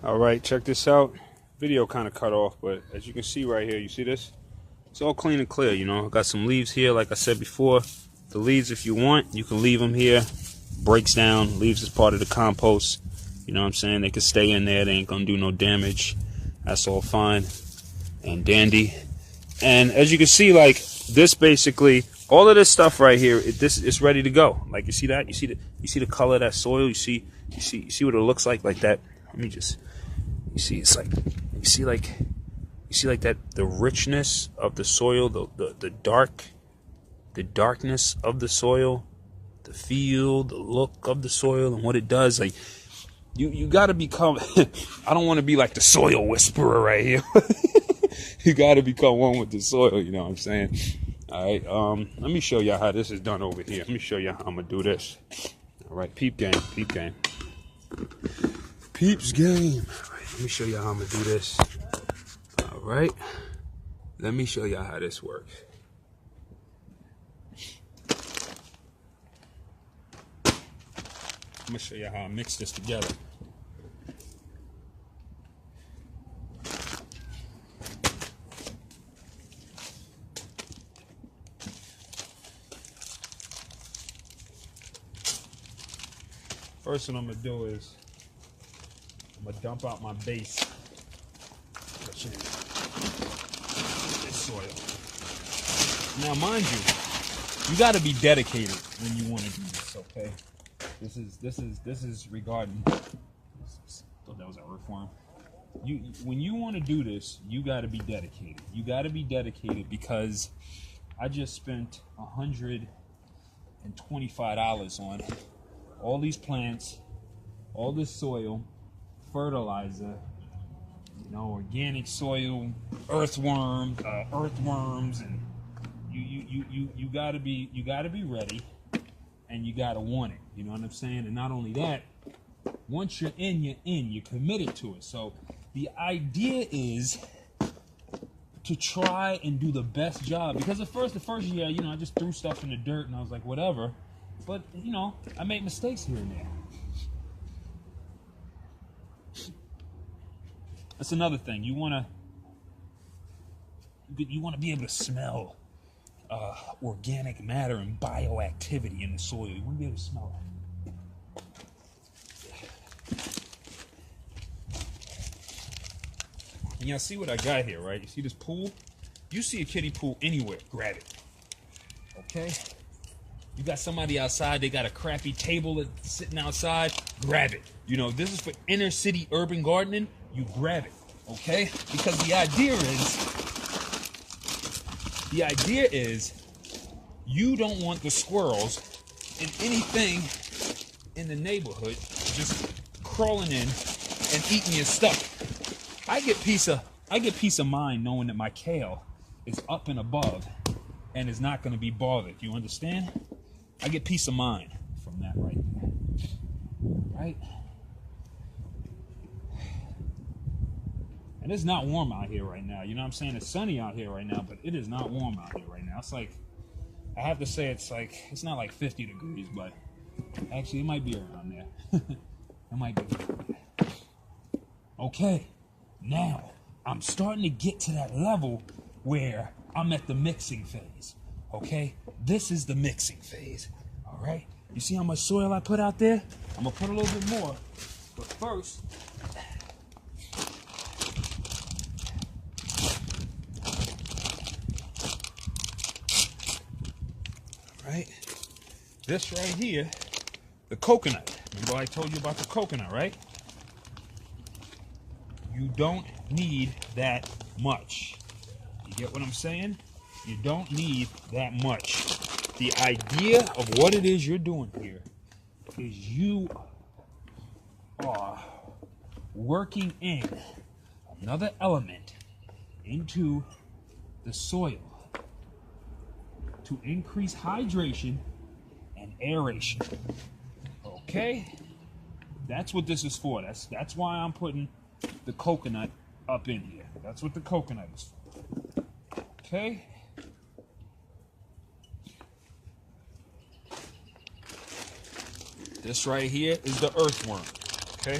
All right, check this out. Video kind of cut off, but as you can see right here, you see this? It's all clean and clear, you know. Got some leaves here, like I said before. The leaves, if you want, you can leave them here. Breaks down, leaves is part of the compost. You know what I'm saying? They can stay in there. They ain't gonna do no damage. That's all fine and dandy. And as you can see, like this, basically, all of this stuff right here, this is ready to go. Like you see that? You see the color of that soil. You see what it looks like that. Let me just. You see, it's like you see like that, the richness of the soil, the darkness of the soil, the feel, the look of the soil, and what it does. Like you got to become. I don't want to be like the soil whisperer right here. You got to become one with the soil. You know what I'm saying? All right. Let me show y'all how this is done over here. Let me show you how I'm gonna do this. All right. Peep game. Peeps game. All right. Let me show you how I'm gonna do this. All right. Let me show y'all how this works. I'm gonna show you how I mix this together. First what I'm gonna do is I'm gonna dump out my base. This soil. Now, mind you gotta be dedicated when you want to do this. Okay, this is regarding. Thought that was an earthworm. When you want to do this, you gotta be dedicated. You gotta be dedicated because I just spent $125 on all these plants, all this soil, fertilizer, you know, organic soil, earthworms, and you gotta be ready, and you gotta want it. You know what I'm saying? And not only that, once you're in, you're committed to it. So the idea is to try and do the best job, because the first year, you know, I just threw stuff in the dirt and I was like, whatever. But, you know, I made mistakes here and there. That's another thing. You want to be able to smell organic matter and bioactivity in the soil. You want to be able to smell that. And y'all see what I got here, right? You see this pool? You see a kiddie pool anywhere, grab it. Okay? You got somebody outside, they got a crappy table that's sitting outside, grab it. You know, this is for inner city urban gardening, you grab it, okay? Because the idea is you don't want the squirrels and anything in the neighborhood just crawling in and eating your stuff. I get peace of mind knowing that my kale is up and above and is not going to be bothered. You understand? I get peace of mind from that right there. Right? And it's not warm out here right now. You know what I'm saying? It's sunny out here right now, but it is not warm out here right now. It's like, I have to say it's not like 50 degrees, but actually it might be around there. It might be around there. Okay, now I'm starting to get to that level where I'm at the mixing phase. Okay, this is the mixing phase. All right, you see how much soil I put out there? I'm gonna put a little bit more, but first, all right, this right here, the coconut. Remember I told you about the coconut, right? You don't need that much. You get what I'm saying? You don't need that much. The idea of what it is you're doing here is you are working in another element into the soil to increase hydration and aeration. Okay? That's what this is for. That's why I'm putting the coconut up in here. That's what the coconut is for. Okay? This right here is the earthworm, okay?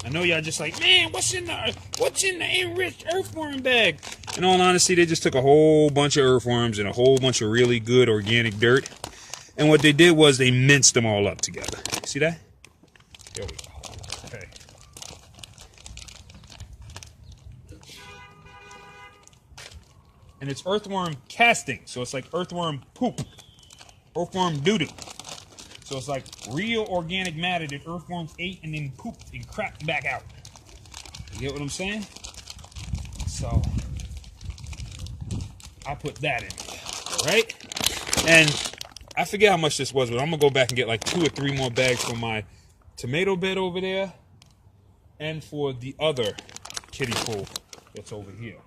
I know y'all just like, man, what's in the enriched earthworm bag? In all honesty, they just took a whole bunch of earthworms and a whole bunch of really good organic dirt. And what they did was they minced them all up together. See that? There we go. Okay. And it's earthworm casting. So it's like earthworm poop. Earthworm doo-doo. So it's like real organic matter that earthworms ate and then pooped and crapped back out. You get what I'm saying? So I put that in, right? And I forget how much this was, but I'm gonna go back and get like 2 or 3 more bags for my tomato bed over there and for the other kiddie pool that's over here.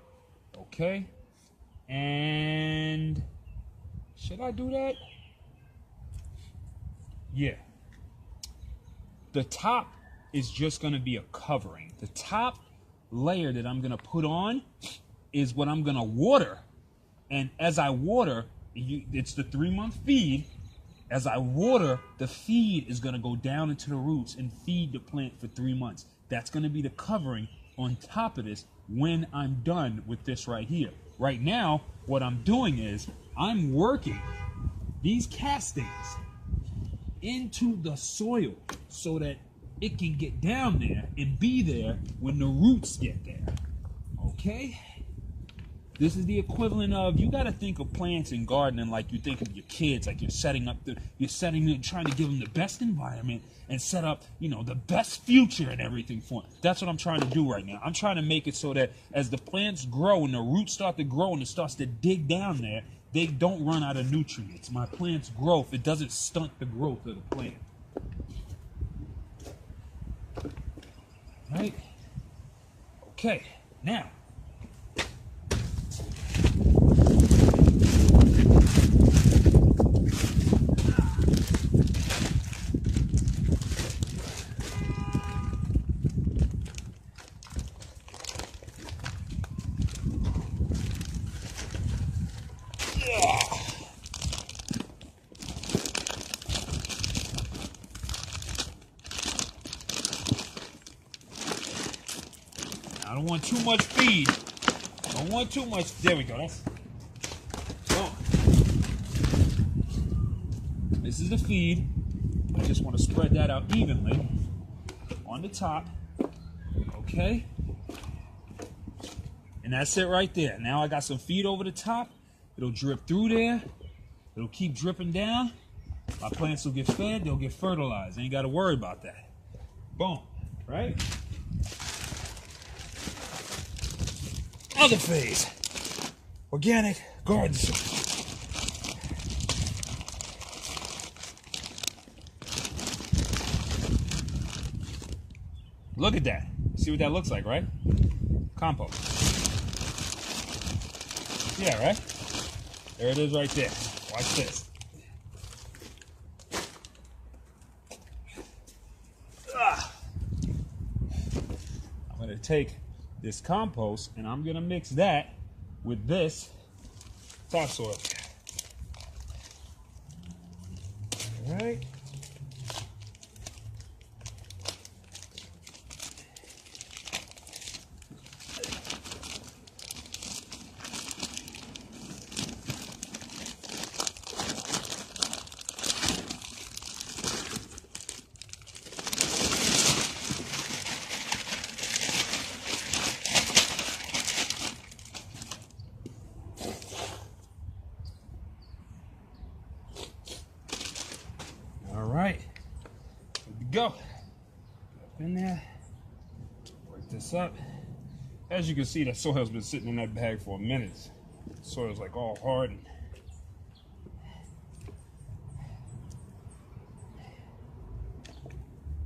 Okay? And should I do that? Yeah. The top is just going to be a covering. The top layer that I'm going to put on is what I'm going to water. And as I water, it's the 3-month feed. As I water, the feed is going to go down into the roots and feed the plant for 3 months. That's going to be the covering on top of this when I'm done with this right here. Right now, what I'm doing is I'm working these castings into the soil so that it can get down there and be there when the roots get there. Okay? This is the equivalent of, you got to think of plants and gardening like you think of your kids, like you're trying to give them the best environment and set up, the best future and everything for them. That's what I'm trying to do right now. I'm trying to make it so that as the plants grow and the roots start to grow and it starts to dig down there, they don't run out of nutrients. My plant's growth, it doesn't stunt the growth of the plant. Right? Okay, now. I don't want too much feed. I don't want too much. There we go. This is the feed. I just want to spread that out evenly on the top. Okay? And that's it right there. Now I got some feed over the top. It'll drip through there. It'll keep dripping down. My plants will get fed. They'll get fertilized. Ain't got to worry about that. Boom. Right? Other phase. Organic garden soil. Look at that. See what that looks like, right? Compost. Yeah, right? There it is right there. Watch this. I'm going to take this compost and I'm going to mix that with this topsoil. All right. Alright, here we go. Up in there, break this up. As you can see, that soil's been sitting in that bag for a minute. The soil's like all hardened.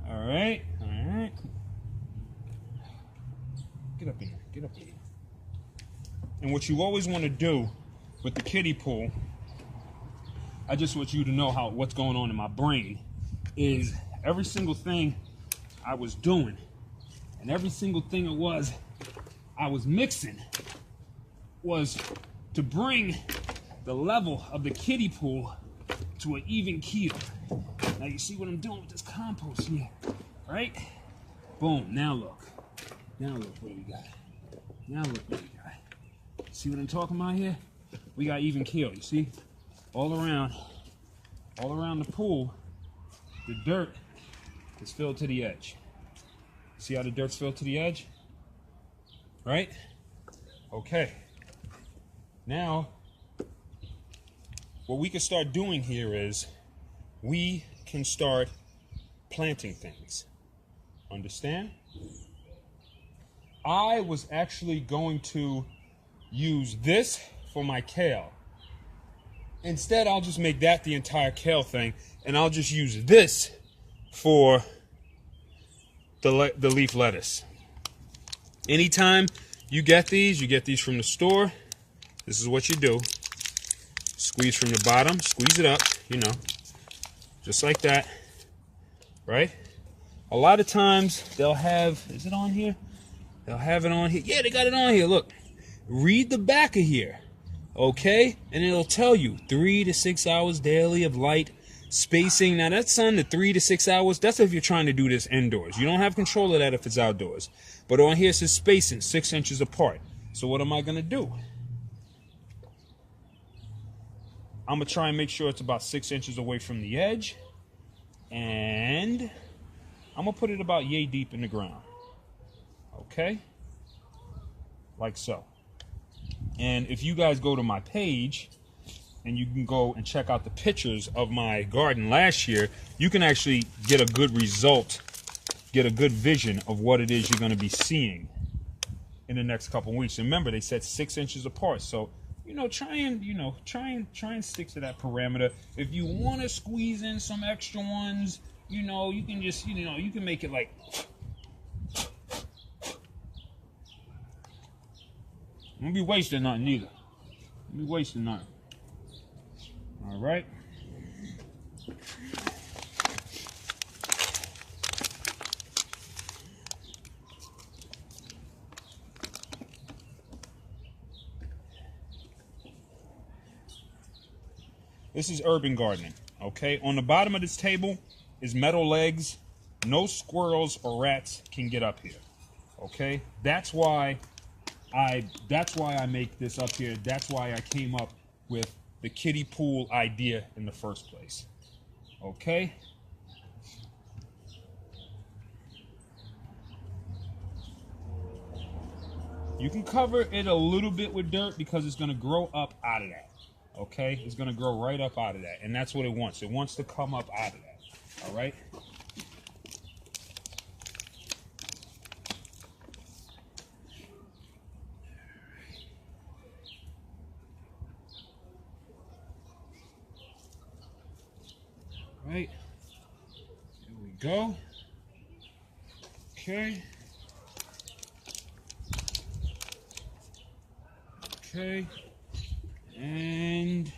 Alright, alright. Get up in here, get up in here. And what you always want to do with the kiddie pool, I just want you to know what's going on in my brain is every single thing I was doing and every single thing I was mixing was to bring the level of the kiddie pool to an even keel. Now you see what I'm doing with this compost here, right? Boom. Now look. Now look what we got. Now look what we got. See what I'm talking about here? We got even keel. You see? All around the pool, the dirt is filled to the edge. See how the dirt's filled to the edge? Right? Okay. Now, what we can start doing here is we can start planting things. Understand? I was actually going to use this for my kale. Instead, I'll just make that the entire kale thing, and I'll just use this for the leaf lettuce. Anytime you get these from the store, this is what you do. Squeeze from the bottom, squeeze it up, you know, just like that, right? A lot of times they'll have, is it on here? They'll have it on here. Yeah, they got it on here. Look, read the back of here, okay? And it'll tell you 3 to 6 hours daily of light spacing. Now that's on the 3 to 6 hours. That's if you're trying to do this indoors. You don't have control of that if it's outdoors. But on here it says spacing 6 inches apart. So what am I gonna do? I'm gonna try and make sure it's about 6 inches away from the edge, and I'm gonna put it about yay deep in the ground. Okay? Like so. And if you guys go to my page, and you can go and check out the pictures of my garden last year, you can actually get a good result, get a good vision of what it is you're gonna be seeing in the next couple weeks. Remember, they said 6 inches apart, so you know, try and stick to that parameter. If you want to squeeze in some extra ones, you know, you can just, you know, you can make it like, I won't be wasting nothing either. I won't be wasting nothing. All right. This is urban gardening, okay? On the bottom of this table is metal legs. No squirrels or rats can get up here, okay? That's why I make this up here. That's why I came up with the kiddie pool idea in the first place, okay? You can cover it a little bit with dirt because it's gonna grow up out of that. Okay, it's going to grow right up out of that, and that's what it wants. It wants to come up out of that, all right? All right, here we go. Okay. Okay. And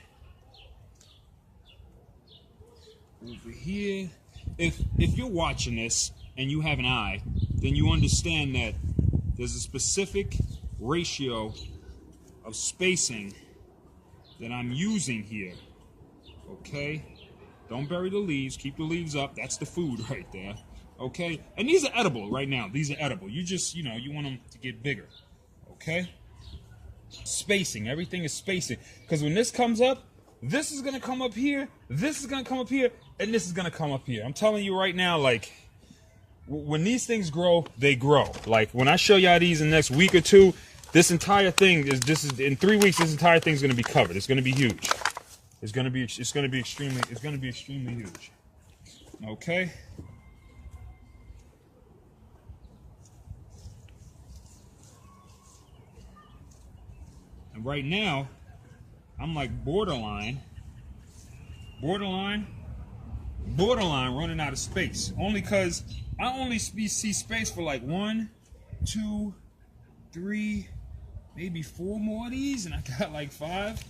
over here, if you're watching this and you have an eye, then you understand that there's a specific ratio of spacing that I'm using here. Okay? Don't bury the leaves. Keep the leaves up. That's the food right there. Okay? And these are edible right now. These are edible. You just, you know, you want them to get bigger. Okay? Spacing. Everything is spacing. Because when this comes up, this is going to come up here, this is going to come up here, and this is going to come up here. I'm telling you right now, like, when these things grow, they grow. Like, when I show y'all these in the next week or two, this entire thing is, in 3 weeks, this entire thing is going to be covered. It's going to be huge. It's going to be extremely huge. Okay? And right now, I'm like borderline running out of space. Only because I only see space for like 1, 2, 3, maybe 4 more of these, and I got like 5.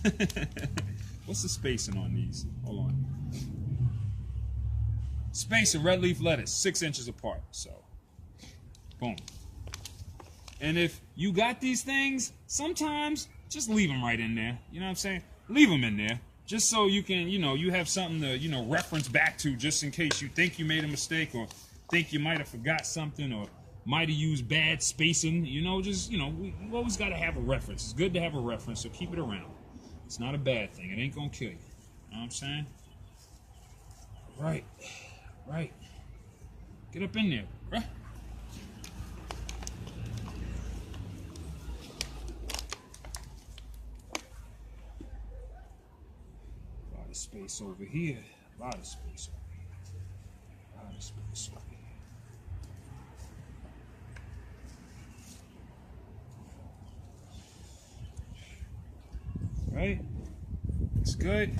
What's the spacing on these? Hold on. Space of red leaf lettuce, 6 inches apart. So, boom. And if you got these things, sometimes just leave them right in there. You know what I'm saying? Leave them in there. Just so you can, you know, you have something to, you know, reference back to just in case you think you made a mistake or think you might have forgot something or might have used bad spacing, you know, just, you know, we always got to have a reference. It's good to have a reference, so keep it around. It's not a bad thing. It ain't going to kill you. You know what I'm saying? Right. Right. Get up in there, bruh. A lot of space over here. A lot of space over here. A lot of space over here. Right? It's good.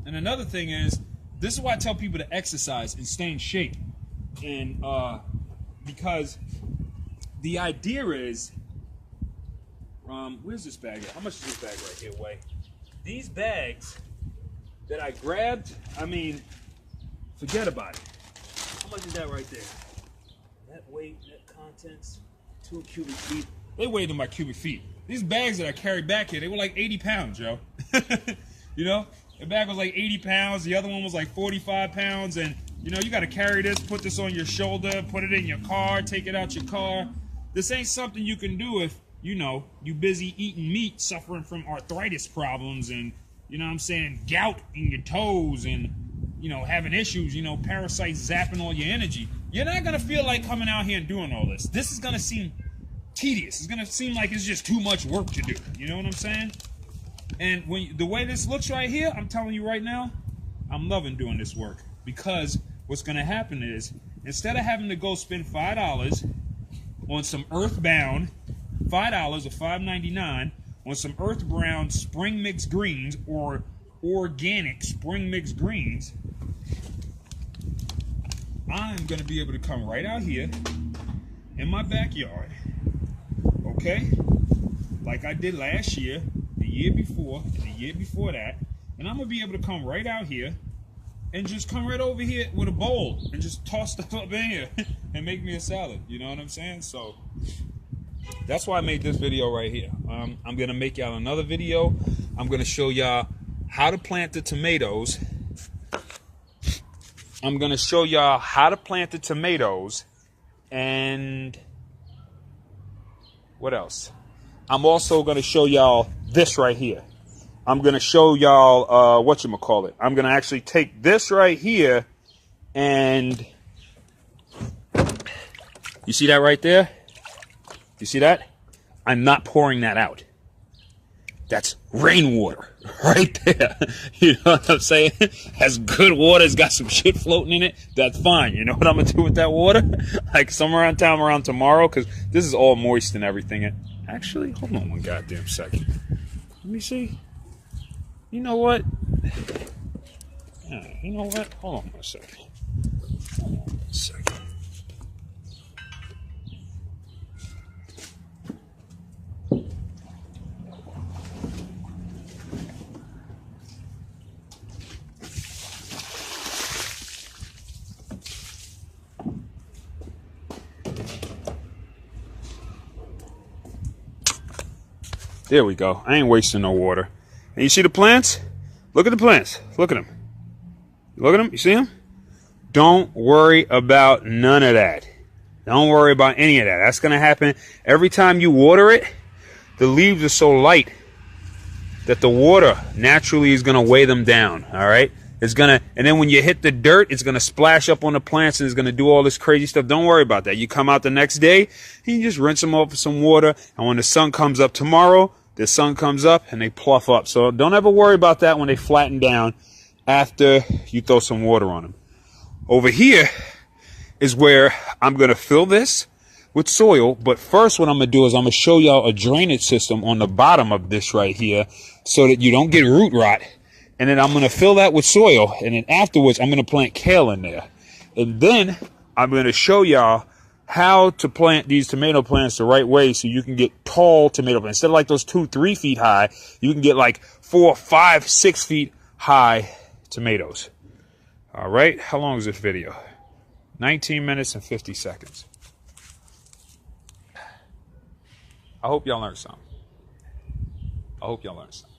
And another thing is, this is why I tell people to exercise and stay in shape. And because the idea is, where's this bag at? How much is this bag right here weigh? These bags that I grabbed, I mean, forget about it. How much is that right there? That weight, that contents, 2 cubic feet. They weighed in my cubic feet. These bags that I carried back here, they were like 80 pounds, yo. You know? The bag was like 80 pounds. The other one was like 45 pounds. And, you know, you got to carry this, put this on your shoulder, put it in your car, take it out your car. This ain't something you can do if, you know, you busy eating meat, suffering from arthritis problems and, you know what I'm saying, gout in your toes and, you know, having issues, you know, parasites zapping all your energy. You're not going to feel like coming out here and doing all this. This is going to seem tedious. It's going to seem like it's just too much work to do. You know what I'm saying? And when the way this looks right here, I'm telling you right now, I'm loving doing this work. Because what's going to happen is, instead of having to go spend $5 on some Earthbound, $5 or $5.99 on some Earthbound spring mix greens or organic spring mix greens, I'm going to be able to come right out here in my backyard, okay, like I did last year, the year before, and the year before that, and I'm going to be able to come right out here and just come right over here with a bowl and just toss stuff up in here and make me a salad, you know what I'm saying? So that's why I made this video right here. I'm going to make y'all another video. I'm going to show y'all how to plant the tomatoes. I'm going to show y'all how to plant the tomatoes and what else? I'm also going to show y'all this right here. I'm going to show y'all whatchamacallit. I'm going to actually take this right here and you see that right there? You see that? I'm not pouring that out. That's rainwater right there. You know what I'm saying? Has good water. It's got some shit floating in it. That's fine. You know what I'm going to do with that water? Like somewhere around tomorrow, because this is all moist and everything. Actually, hold on one goddamn second. Let me see. You know what? You know what? Hold on one second. Hold on one second. There we go. I ain't wasting no water. And you see the plants? Look at the plants. Look at them. Look at them. You see them? Don't worry about none of that. Don't worry about any of that. That's going to happen every time you water it. The leaves are so light that the water naturally is going to weigh them down. All right? It's going to, and then when you hit the dirt, it's going to splash up on the plants and it's going to do all this crazy stuff. Don't worry about that. You come out the next day and you just rinse them off with some water. And when the sun comes up tomorrow, the sun comes up and they pluff up. So don't ever worry about that when they flatten down after you throw some water on them. Over here is where I'm going to fill this with soil. But first what I'm going to do is I'm going to show y'all a drainage system on the bottom of this right here so that you don't get root rot. And then I'm going to fill that with soil. And then afterwards, I'm going to plant kale in there. And then I'm going to show y'all how to plant these tomato plants the right way so you can get tall tomato plants. Instead of like those 2-3 feet high, you can get like 4, 5, 6 feet high tomatoes. All right. How long is this video? 19 minutes and 50 seconds. I hope y'all learned something. I hope y'all learned something.